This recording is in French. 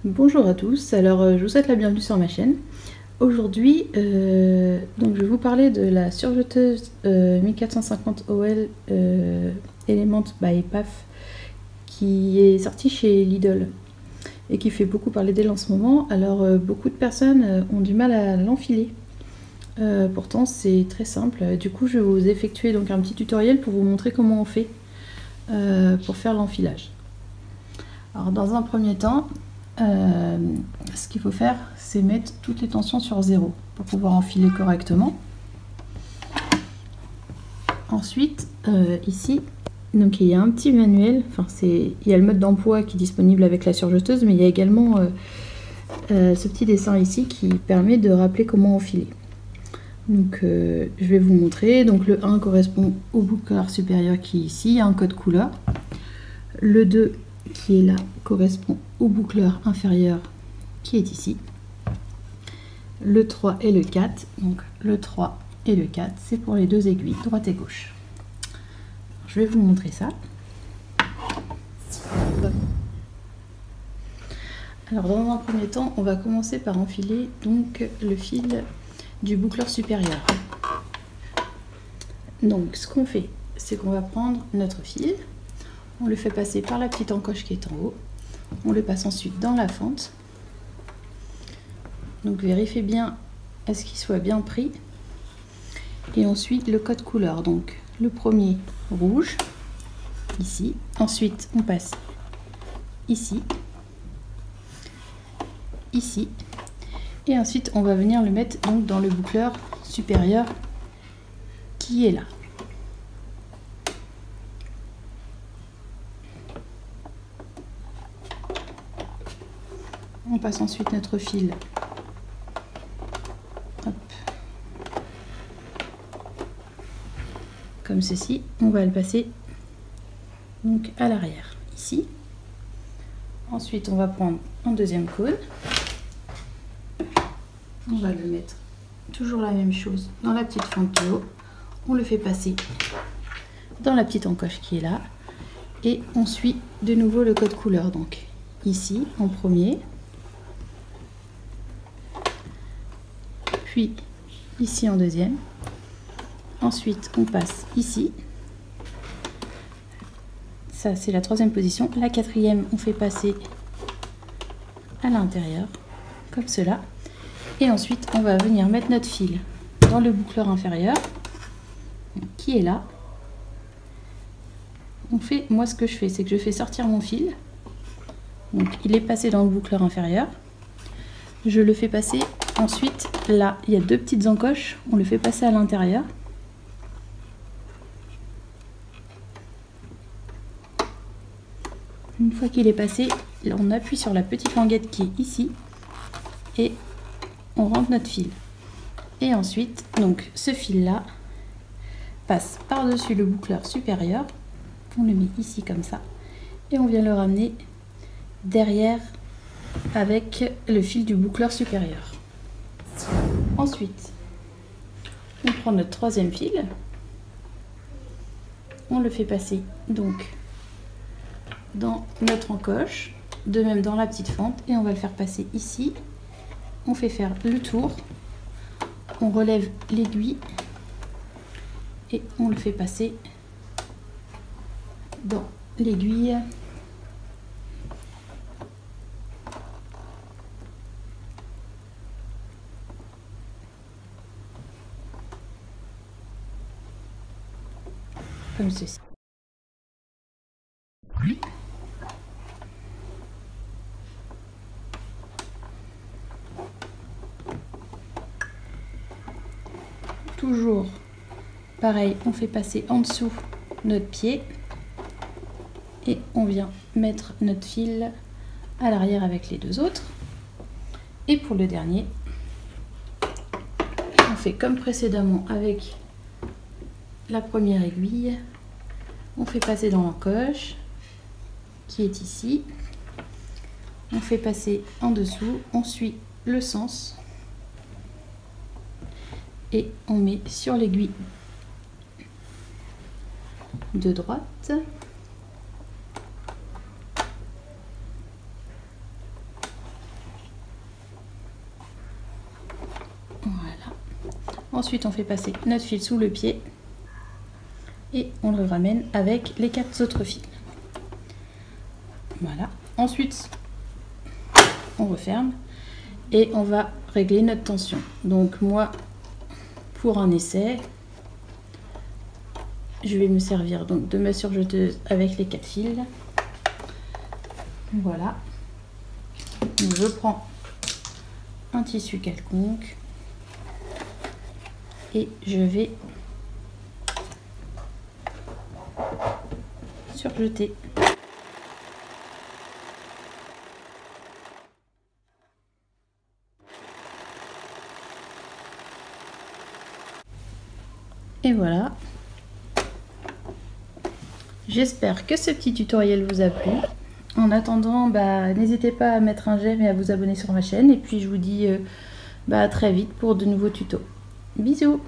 Bonjour à tous, alors je vous souhaite la bienvenue sur ma chaîne. Aujourd'hui, donc je vais vous parler de la surjeteuse 1450 OL Element by PAF qui est sortie chez Lidl et qui fait beaucoup parler d'elle en ce moment. Alors beaucoup de personnes ont du mal à l'enfiler. Pourtant c'est très simple. Du coup je vais vous effectuer donc un petit tutoriel pour vous montrer comment on fait pour faire l'enfilage. Alors dans un premier temps, ce qu'il faut faire, c'est mettre toutes les tensions sur 0 pour pouvoir enfiler correctement. Ensuite, ici, donc il y a un petit manuel, il y a le mode d'emploi qui est disponible avec la surjeteuse, mais il y a également ce petit dessin ici qui permet de rappeler comment enfiler. Donc je vais vous montrer. Donc le 1 correspond au boucleur supérieur qui est ici, il y a un code couleur. Le 2 qui est là correspond au boucleur inférieur qui est ici. Le 3 et le 4, donc le 3 et le 4, c'est pour les deux aiguilles, droite et gauche. Je vais vous montrer ça. Alors dans un premier temps, on va commencer par enfiler donc le fil du boucleur supérieur. Donc ce qu'on fait, c'est qu'on va prendre notre fil, on le fait passer par la petite encoche qui est en haut, on le passe ensuite dans la fente. Donc vérifiez bien à ce qu'il soit bien pris. Et ensuite le code couleur, donc le premier rouge, ici. Ensuite on passe ici, ici. Et ensuite on va venir le mettre donc dans le boucleur supérieur qui est là. On passe ensuite notre fil. Hop. Comme ceci, on va le passer donc à l'arrière, ici. Ensuite, on va prendre un deuxième cône. On va le mettre toujours la même chose dans la petite fente de haut. On le fait passer dans la petite encoche qui est là. Et on suit de nouveau le code couleur. Donc ici en premier. Puis ici en deuxième. Ensuite, on passe ici. Ça, c'est la troisième position. La quatrième, on fait passer à l'intérieur, comme cela. Et ensuite, on va venir mettre notre fil dans le boucleur inférieur, qui est là. Moi, ce que je fais, c'est que je fais sortir mon fil. Donc, il est passé dans le boucleur inférieur. Je le fais passer. Ensuite, là, il y a deux petites encoches. On le fait passer à l'intérieur. Une fois qu'il est passé, on appuie sur la petite languette qui est ici et on rentre notre fil. Et ensuite, donc ce fil-là passe par-dessus le boucleur supérieur. On le met ici comme ça et on vient le ramener derrière avec le fil du boucleur supérieur. Ensuite, on prend notre troisième fil, on le fait passer donc dans notre encoche, de même dans la petite fente, et on va le faire passer ici. On fait faire le tour, on relève l'aiguille et on le fait passer dans l'aiguille. Comme ceci. Toujours pareil, on fait passer en dessous notre pied et on vient mettre notre fil à l'arrière avec les deux autres. Et pour le dernier, on fait comme précédemment avec la première aiguille, on fait passer dans l'encoche qui est ici, on fait passer en dessous, on suit le sens et on met sur l'aiguille de droite Ensuite, on fait passer notre fil sous le pied et on le ramène avec les 4 autres fils. Voilà. Ensuite, on referme et on va régler notre tension. Donc moi, pour un essai, je vais me servir donc de ma surjeteuse avec les 4 fils. Voilà. Donc je prends un tissu quelconque et je vais surjeter. Et voilà. J'espère que ce petit tutoriel vous a plu. En attendant, n'hésitez pas à mettre un j'aime et à vous abonner sur ma chaîne. Et puis je vous dis à très vite pour de nouveaux tutos. Bisous!